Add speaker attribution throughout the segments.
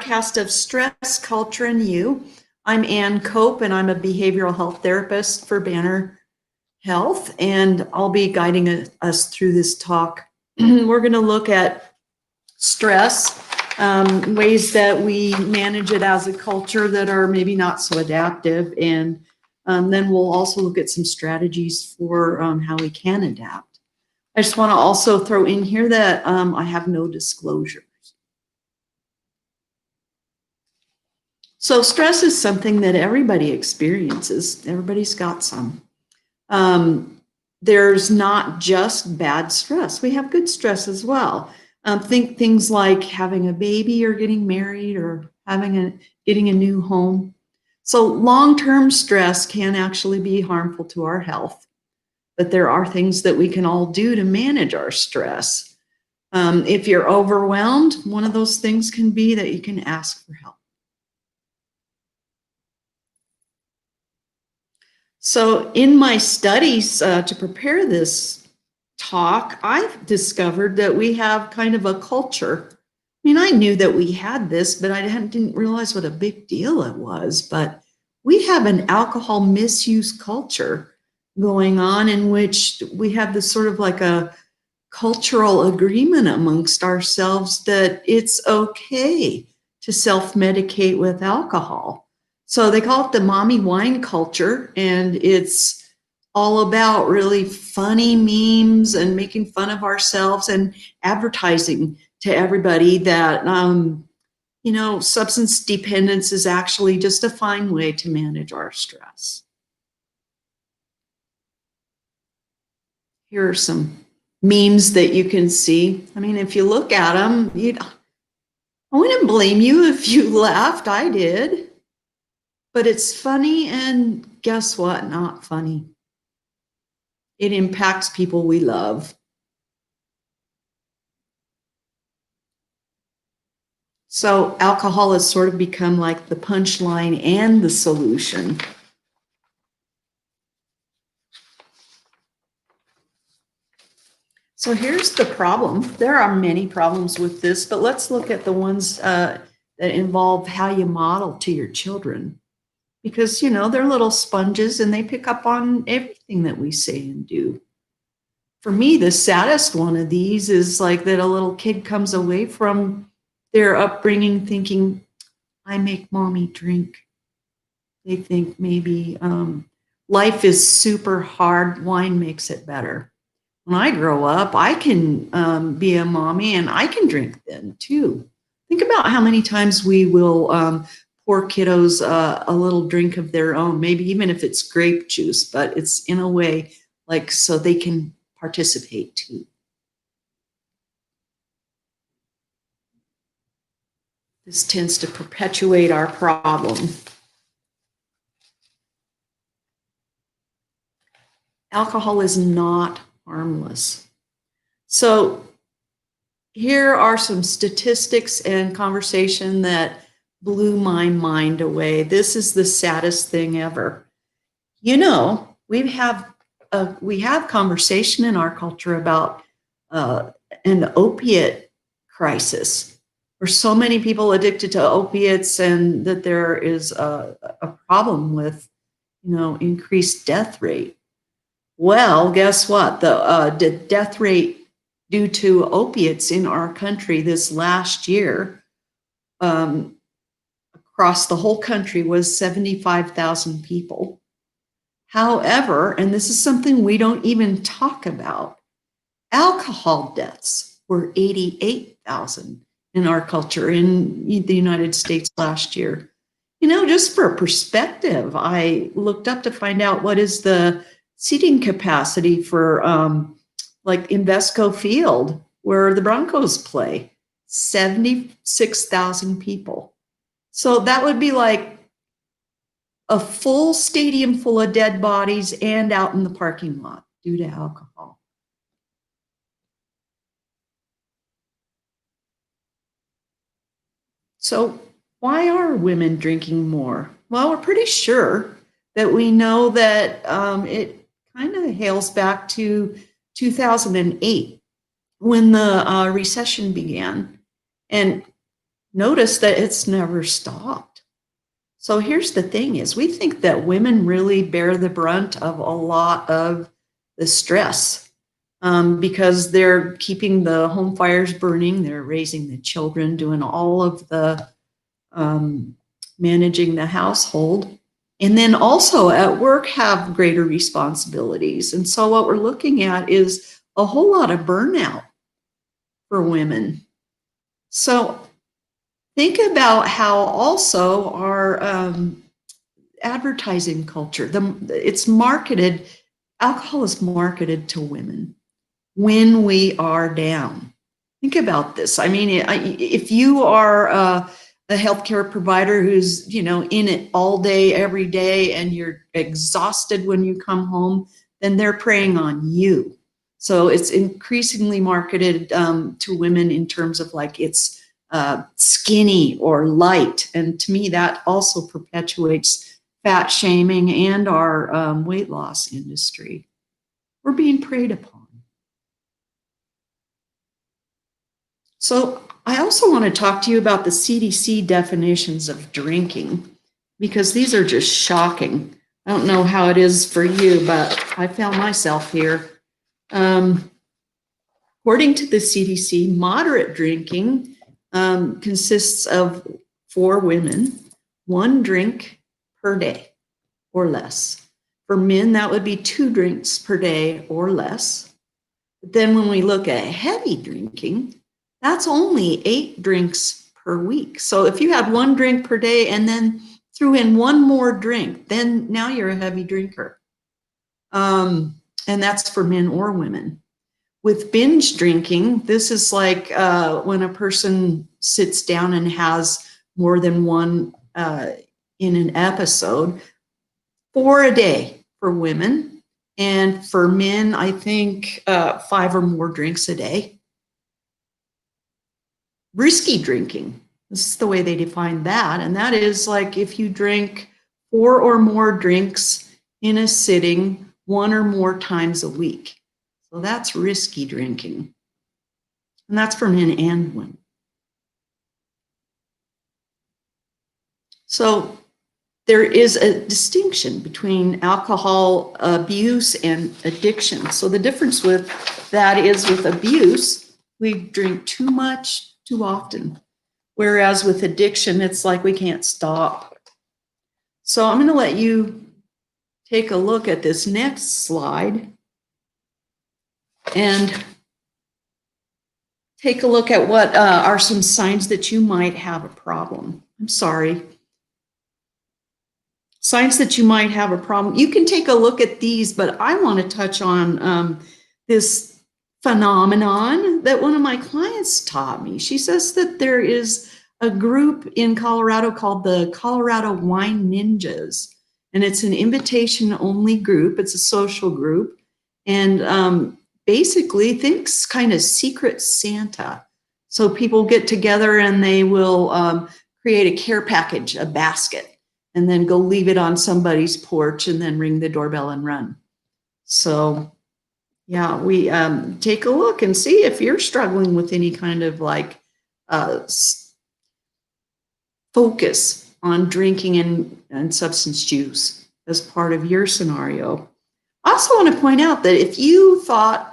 Speaker 1: broadcast of Stress, Culture, and You. I'm Ann Cope, and I'm a behavioral health therapist for Banner Health, and I'll be guiding us through this talk. We're going to look at stress, ways that we manage it as a culture that are maybe not so adaptive, and then we'll also look at some strategies for how we can adapt. I just want to also throw in here that I have no disclosures. So stress is something that everybody experiences. Everybody's got some. There's not just bad stress. We have good stress as well. Think things like having a baby or getting married or getting a new home. So long-term stress can actually be harmful to our health, but there are things that we can all do to manage our stress. If you're overwhelmed, one of those things can be that you can ask for help. So in my studies to prepare this talk, I've discovered that we have kind of a culture. I mean, I knew that we had this, but I didn't realize what a big deal it was. But we have an alcohol misuse culture going on in which we have this sort of like a cultural agreement amongst ourselves that it's okay to self-medicate with alcohol. So they call it the mommy wine culture, and it's all about really funny memes and making fun of ourselves and advertising to everybody that, substance dependence is actually just a fine way to manage our stress. Here are some memes that you can see. I mean, if you look at them, I wouldn't blame you if you laughed. I did. But it's funny, and guess what? Not funny. It impacts people we love. So alcohol has sort of become like the punchline and the solution. So here's the problem. There are many problems with this, but let's look at the ones that involve how you model to your children. Because, they're little sponges and they pick up on everything that we say and do. For me, the saddest one of these is like that a little kid comes away from their upbringing thinking, I make mommy drink. They think maybe life is super hard, wine makes it better. When I grow up, I can be a mommy and I can drink then too. Think about how many times we will pour kiddos a little drink of their own, maybe even if it's grape juice, but it's in a way like so they can participate too. This tends to perpetuate our problem. Alcohol is not harmless. So here are some statistics and conversation that blew my mind away. This is the saddest thing ever. We have conversation in our culture about an opiate crisis. There's so many people addicted to opiates, and that there is a problem with, increased death rate. Well, guess what? The death rate due to opiates in our country this last year, across the whole country, was 75,000 people. However, and this is something we don't even talk about, alcohol deaths were 88,000 in our culture in the United States last year. Just for perspective, I looked up to find out what is the seating capacity for like Invesco Field, where the Broncos play, 76,000 people. So that would be like a full stadium full of dead bodies and out in the parking lot due to alcohol. So why are women drinking more? Well, we're pretty sure that we know that it kind of hails back to 2008 when the recession began. And notice that it's never stopped. So here's the thing is we think that women really bear the brunt of a lot of the stress because they're keeping the home fires burning, they're raising the children, doing all of the managing the household, and then also at work have greater responsibilities. And so what we're looking at is a whole lot of burnout for women. So think about how also our advertising culture, it's marketed, alcohol is marketed to women when we are down. Think about this. I mean, if you are a healthcare provider who's, in it all day, every day, and you're exhausted when you come home, then they're preying on you. So it's increasingly marketed to women in terms of like it's skinny or light. And to me, that also perpetuates fat shaming and our weight loss industry. We're being preyed upon. So I also want to talk to you about the CDC definitions of drinking, because these are just shocking. I don't know how it is for you, but I found myself here. According to the CDC, moderate drinking consists of, for women, 1 drink per day or less. For men, that would be 2 drinks per day or less. But then when we look at heavy drinking, that's only 8 drinks per week. So if you had 1 drink per day and then threw in 1 more drink, then now you're a heavy drinker. And that's for men or women. With binge drinking, this is like when a person sits down and has more than one in an episode, 4 a day for women. And for men, I think 5 or more drinks a day. Risky drinking, this is the way they define that. And that is like if you drink 4 or more drinks in a sitting 1 or more times a week. So that's risky drinking. And that's for men and women. So there is a distinction between alcohol abuse and addiction. So the difference with that is with abuse, we drink too much, too often. Whereas with addiction, it's like we can't stop. So I'm going to let you take a look at this next slide and take a look at what are some signs that you might have a problem. I'm sorry. Signs that you might have a problem. You can take a look at these, but I want to touch on this phenomenon that one of my clients taught me. She says that there is a group in Colorado called the Colorado Wine Ninjas, and it's an invitation-only group. It's a social group, and basically thinks kind of secret Santa. So people get together and they will create a care package, a basket, and then go leave it on somebody's porch and then ring the doorbell and run. So yeah, we take a look and see if you're struggling with any kind of like focus on drinking and substance use as part of your scenario. I also want to point out that if you thought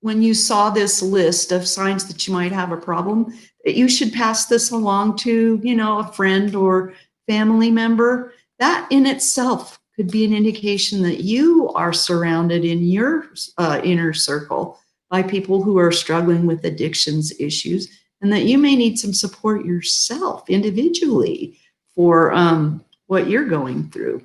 Speaker 1: when you saw this list of signs that you might have a problem, that you should pass this along to, a friend or family member, that in itself could be an indication that you are surrounded in your inner circle by people who are struggling with addictions issues, and that you may need some support yourself individually for what you're going through.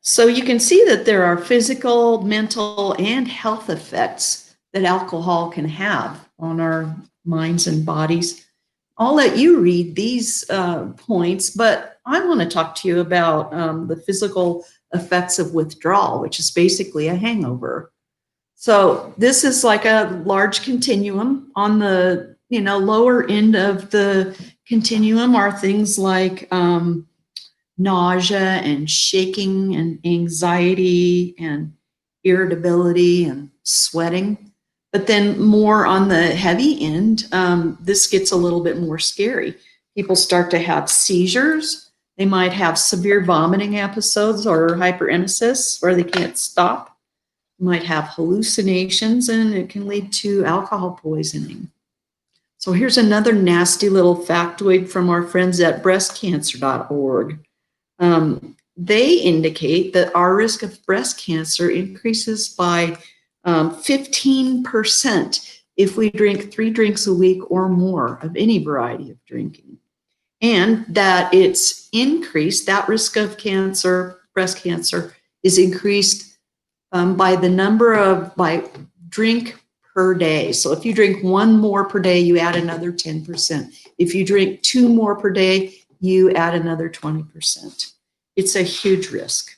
Speaker 1: So you can see that there are physical, mental, and health effects that alcohol can have on our minds and bodies. I'll let you read these points, but I want to talk to you about the physical effects of withdrawal, which is basically a hangover. So this is like a large continuum. On the lower end of the continuum are things like nausea and shaking and anxiety and irritability and sweating. But then more on the heavy end, this gets a little bit more scary. People start to have seizures. They might have severe vomiting episodes or hyperemesis where they can't stop. Might have hallucinations, and it can lead to alcohol poisoning. So here's another nasty little factoid from our friends at breastcancer.org. They indicate that our risk of breast cancer increases by 15% if we drink 3 drinks a week or more of any variety of drinking. And that it's increased, that risk of cancer, breast cancer, is increased by drink per day. So if you drink 1 more per day, you add another 10%. If you drink 2 more per day, you add another 20%. It's a huge risk.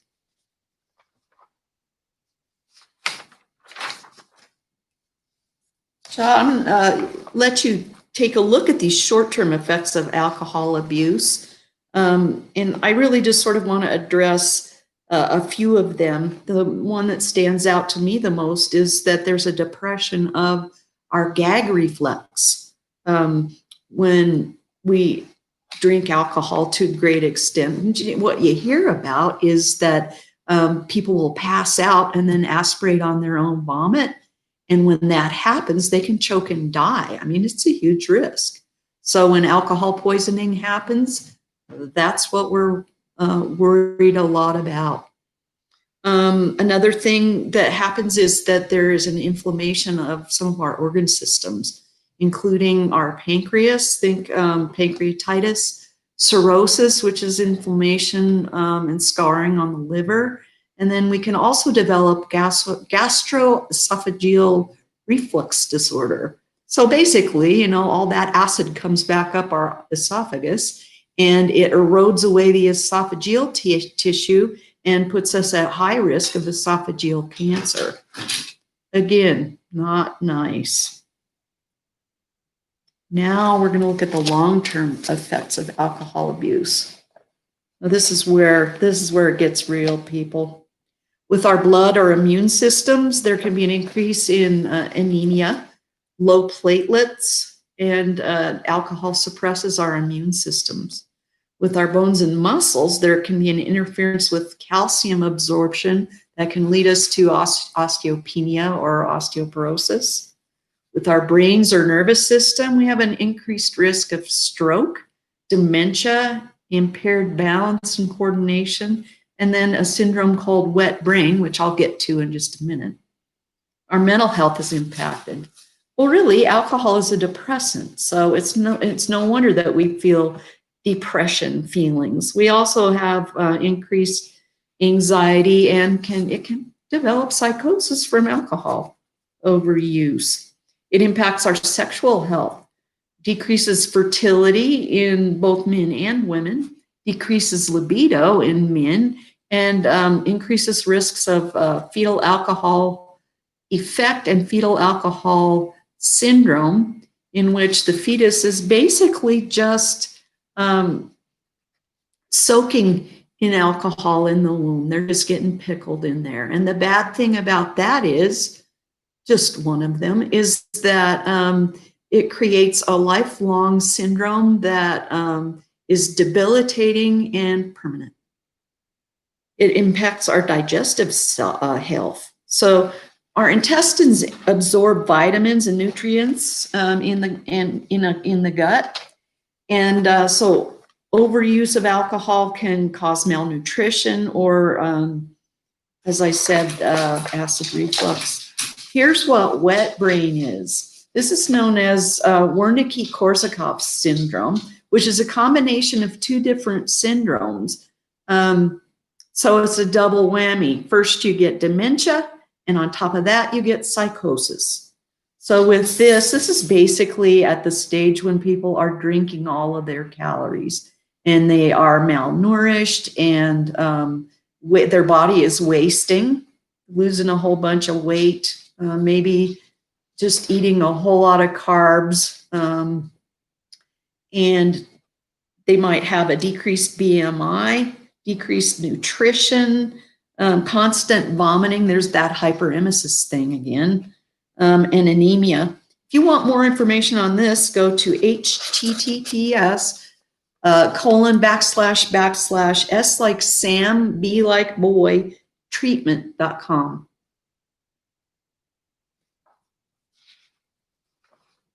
Speaker 1: So I'm gonna let you take a look at these short-term effects of alcohol abuse. And I really just sort of want to address a few of them. The one that stands out to me the most is that there's a depression of our gag reflex when we drink alcohol to a great extent. What you hear about is that people will pass out and then aspirate on their own vomit. And when that happens, they can choke and die. I mean, it's a huge risk. So when alcohol poisoning happens, that's what we're worried a lot about. Another thing that happens is that there is an inflammation of some of our organ systems, including our pancreas, think pancreatitis, cirrhosis, which is inflammation and scarring on the liver. And then we can also develop gastroesophageal reflux disorder. So basically, all that acid comes back up our esophagus and it erodes away the esophageal tissue and puts us at high risk of esophageal cancer. Again, not nice. Now we're going to look at the long-term effects of alcohol abuse. Now this is where it gets real, people. With our blood or immune systems, there can be an increase in anemia, low platelets, and alcohol suppresses our immune systems. With our bones and muscles, there can be an interference with calcium absorption that can lead us to osteopenia or osteoporosis. With our brains or nervous system, we have an increased risk of stroke, dementia, impaired balance and coordination, and then a syndrome called wet brain, which I'll get to in just a minute. Our mental health is impacted. Well, really, alcohol is a depressant, so it's no wonder that we feel depression feelings. We also have increased anxiety, and it can develop psychosis from alcohol overuse. It impacts our sexual health, decreases fertility in both men and women, decreases libido in men, and increases risks of fetal alcohol effect and fetal alcohol syndrome, in which the fetus is basically just soaking in alcohol in the womb. They're just getting pickled in there. And the bad thing about that is, just one of them, is that it creates a lifelong syndrome that is debilitating and permanent. It impacts our digestive health. So our intestines absorb vitamins and nutrients in the gut, and so overuse of alcohol can cause malnutrition or, as I said, acid reflux. Here's what wet brain is. This is known as Wernicke-Korsakoff syndrome, which is a combination of 2 different syndromes. So it's a double whammy. First, you get dementia, and on top of that, you get psychosis. So with this is basically at the stage when people are drinking all of their calories, and they are malnourished, and their body is wasting, losing a whole bunch of weight, maybe just eating a whole lot of carbs, and they might have a decreased BMI, decreased nutrition, constant vomiting. There's that hyperemesis thing again. and anemia. If you want more information on this, go to https :// S like Sam, B like boy, treatment.com.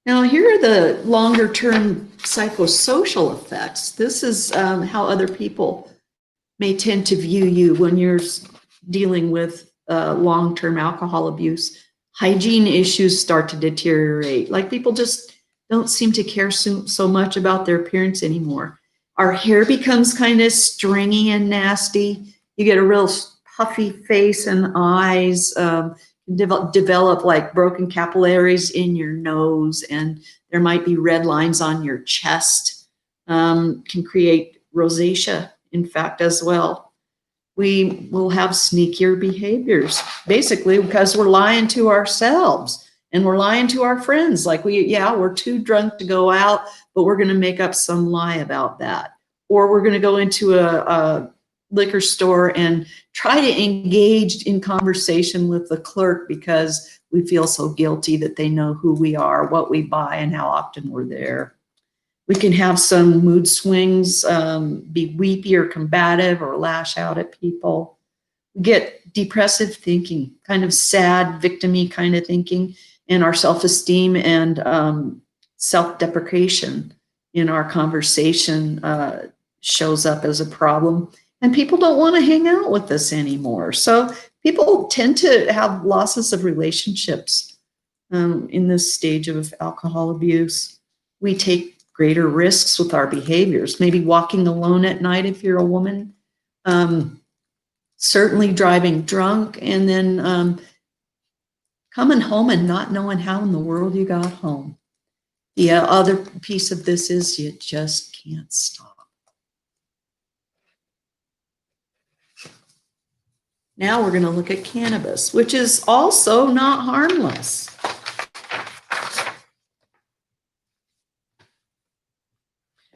Speaker 1: Now, here are the longer term psychosocial effects. This is how other people may tend to view you when you're dealing with long-term alcohol abuse. Hygiene issues start to deteriorate. Like, people just don't seem to care so much about their appearance anymore. Our hair becomes kind of stringy and nasty. You get a real puffy face and eyes. Develop like broken capillaries in your nose, and there might be red lines on your chest. Can create rosacea, in fact, as well. We will have sneakier behaviors, basically because we're lying to ourselves and we're lying to our friends. Like, we're too drunk to go out, but we're going to make up some lie about that. Or we're going to go into a liquor store and try to engage in conversation with the clerk because we feel so guilty that they know who we are, what we buy, and how often we're there. We can have some mood swings, be weepy or combative, or lash out at people. Get depressive thinking, kind of sad, victim-y kind of thinking, and our self-esteem and self-deprecation in our conversation shows up as a problem. And people don't want to hang out with us anymore. So people tend to have losses of relationships in this stage of alcohol abuse. We take greater risks with our behaviors, maybe walking alone at night if you're a woman, certainly driving drunk, and then coming home and not knowing how in the world you got home. The other piece of this is you just can't stop. Now we're going to look at cannabis, which is also not harmless.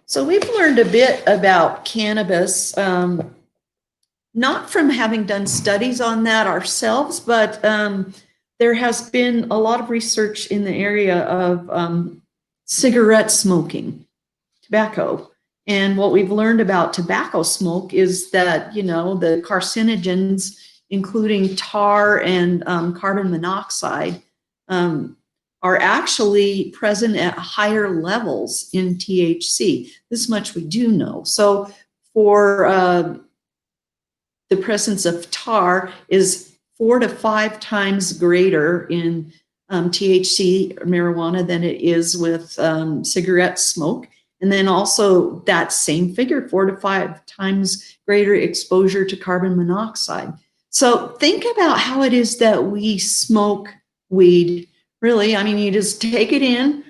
Speaker 1: So we've learned a bit about cannabis, not from having done studies on that ourselves, but there has been a lot of research in the area of cigarette smoking, tobacco. And what we've learned about tobacco smoke is that, the carcinogens, including tar and carbon monoxide, are actually present at higher levels in THC. This much we do know. So for the presence of tar is 4 to 5 times greater in THC marijuana than it is with cigarette smoke. And then also that same figure, 4 to 5 times greater exposure to carbon monoxide. So think about how it is that we smoke weed. Really, you just take it in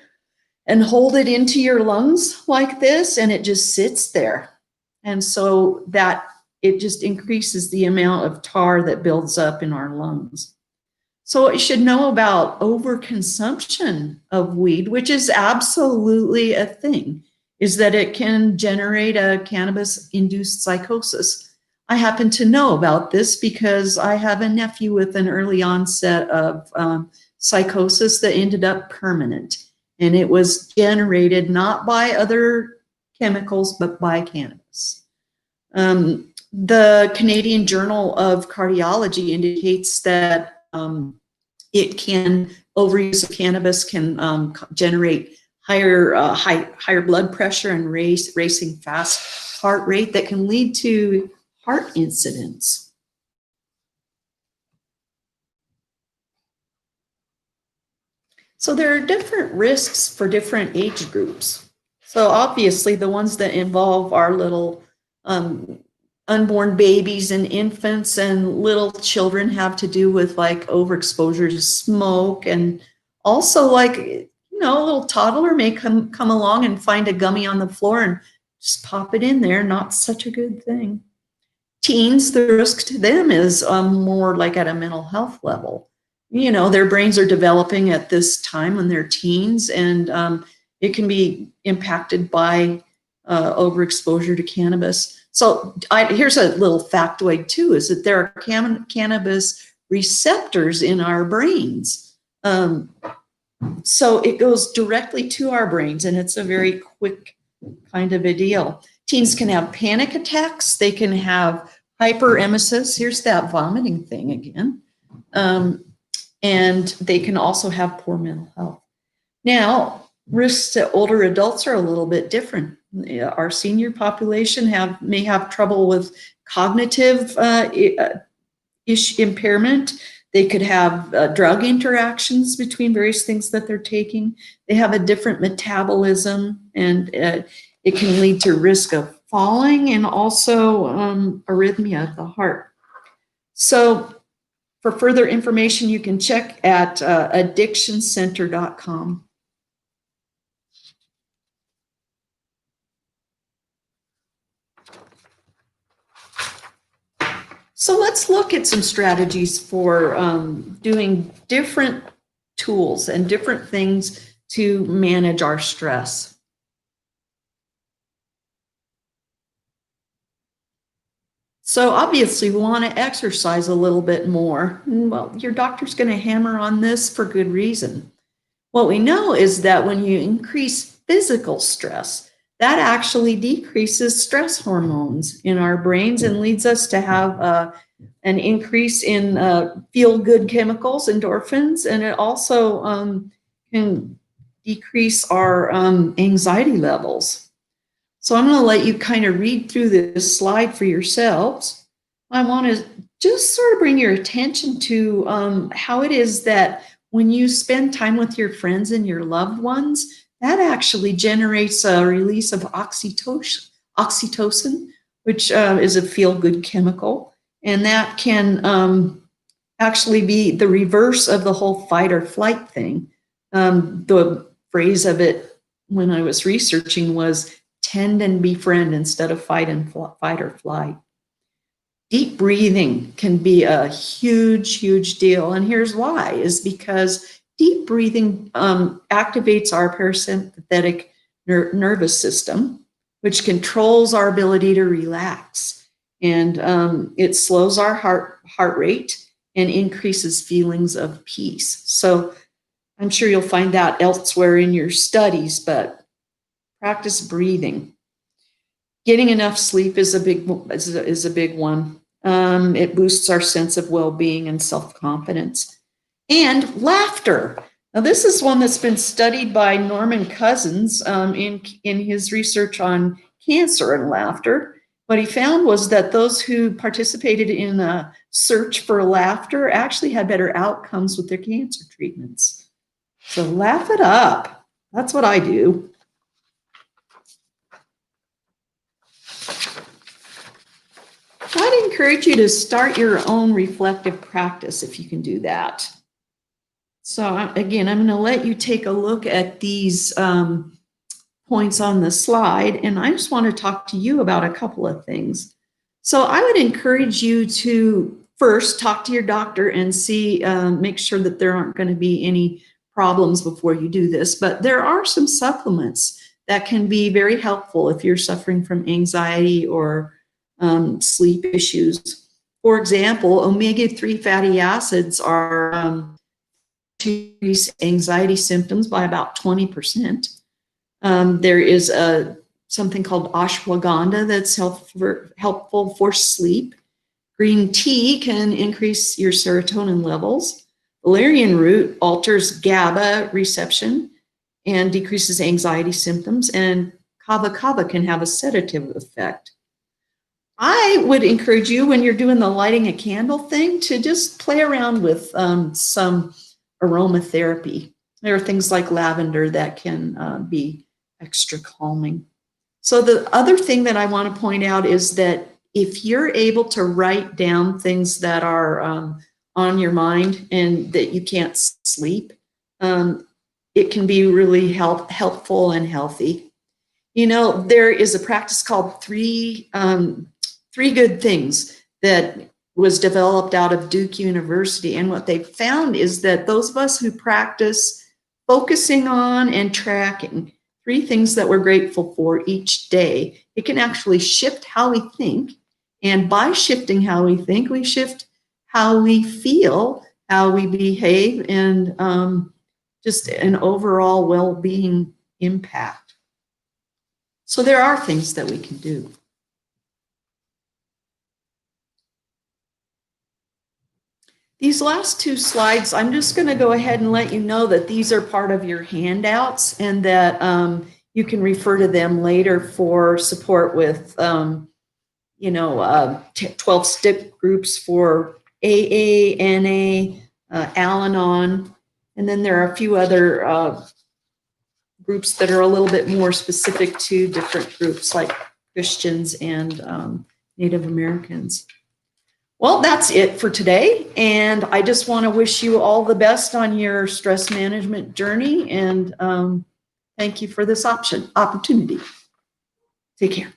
Speaker 1: and hold it into your lungs like this, and it just sits there. And so that it just increases the amount of tar that builds up in our lungs. So what you should know about overconsumption of weed, which is absolutely a thing, is that it can generate a cannabis-induced psychosis. I happen to know about this because I have a nephew with an early onset of psychosis that ended up permanent. And it was generated not by other chemicals, but by cannabis. The Canadian Journal of Cardiology indicates that overuse of cannabis can generate higher blood pressure and racing fast heart rate that can lead to heart incidents. So there are different risks for different age groups. So obviously the ones that involve our little unborn babies and infants and little children have to do with like overexposure to smoke, and also like, a little toddler may come along and find a gummy on the floor and just pop it in there. Not such a good thing. Teens, the risk to them is more like at a mental health level. Their brains are developing at this time when they're teens, and it can be impacted by overexposure to cannabis. So here's a little factoid too, is that there are cannabis receptors in our brains. So it goes directly to our brains, and it's a very quick kind of a deal. Teens can have panic attacks. They can have hyperemesis. Here's that vomiting thing again. And they can also have poor mental health. Now, risks to older adults are a little bit different. Our senior population may have trouble with cognitive impairment. They could have drug interactions between various things that they're taking. They have a different metabolism, and it can lead to risk of falling and also arrhythmia of the heart. So for further information, you can check at addictioncenter.com. So let's look at some strategies for doing different tools and different things to manage our stress. So obviously we want to exercise a little bit more. Well, your doctor's going to hammer on this for good reason. What we know is that when you increase physical stress, that actually decreases stress hormones in our brains and leads us to have an increase in feel-good chemicals, endorphins, and it also can decrease our anxiety levels. So I'm going to let you kind of read through this slide for yourselves. I want to just sort of bring your attention to how it is that when you spend time with your friends and your loved ones, that actually generates a release of oxytocin, which is a feel-good chemical. And that can actually be the reverse of the whole fight or flight thing. The phrase of it when I was researching was tend and befriend instead of fight or flight. Deep breathing can be a huge, huge deal. And here's why, is because deep breathing activates our parasympathetic nervous system, which controls our ability to relax. And it slows our heart rate and increases feelings of peace. So I'm sure you'll find that elsewhere in your studies, but practice breathing. Getting enough sleep is a big one. It boosts our sense of well-being and self-confidence. And laughter. Now, this is one that's been studied by Norman Cousins in his research on cancer and laughter. What he found was that those who participated in a search for laughter actually had better outcomes with their cancer treatments. So laugh it up. That's what I do. I'd encourage you to start your own reflective practice if you can do that. So again, I'm going to let you take a look at these points on the slide, and I just want to talk to you about a couple of things. So I would encourage you to first talk to your doctor and see, make sure that there aren't going to be any problems before you do this. But there are some supplements that can be very helpful if you're suffering from anxiety or sleep issues. For example, omega-3 fatty acids are to increase anxiety symptoms by about 20%. There is something called ashwagandha that's helpful for sleep. Green tea can increase your serotonin levels. Valerian root alters GABA reception and decreases anxiety symptoms. And kava kava can have a sedative effect. I would encourage you, when you're doing the lighting a candle thing, to just play around with some aromatherapy. There are things like lavender that can be extra calming. So the other thing that I want to point out is that if you're able to write down things that are on your mind and that you can't sleep, it can be really helpful and healthy. You know, there is a practice called three good things that was developed out of Duke University. And what they found is that those of us who practice focusing on and tracking 3 things that we're grateful for each day, it can actually shift how we think. And by shifting how we think, we shift how we feel how we behave, and just an overall well-being impact. So there are things that we can do. These last two slides, I'm just going to go ahead and let you know that these are part of your handouts, and that you can refer to them later for support with, 12-step groups for AA, NA, Al-Anon, and then there are a few other groups that are a little bit more specific to different groups like Christians and Native Americans. Well, that's it for today. And I just want to wish you all the best on your stress management journey. And thank you for this opportunity. Take care.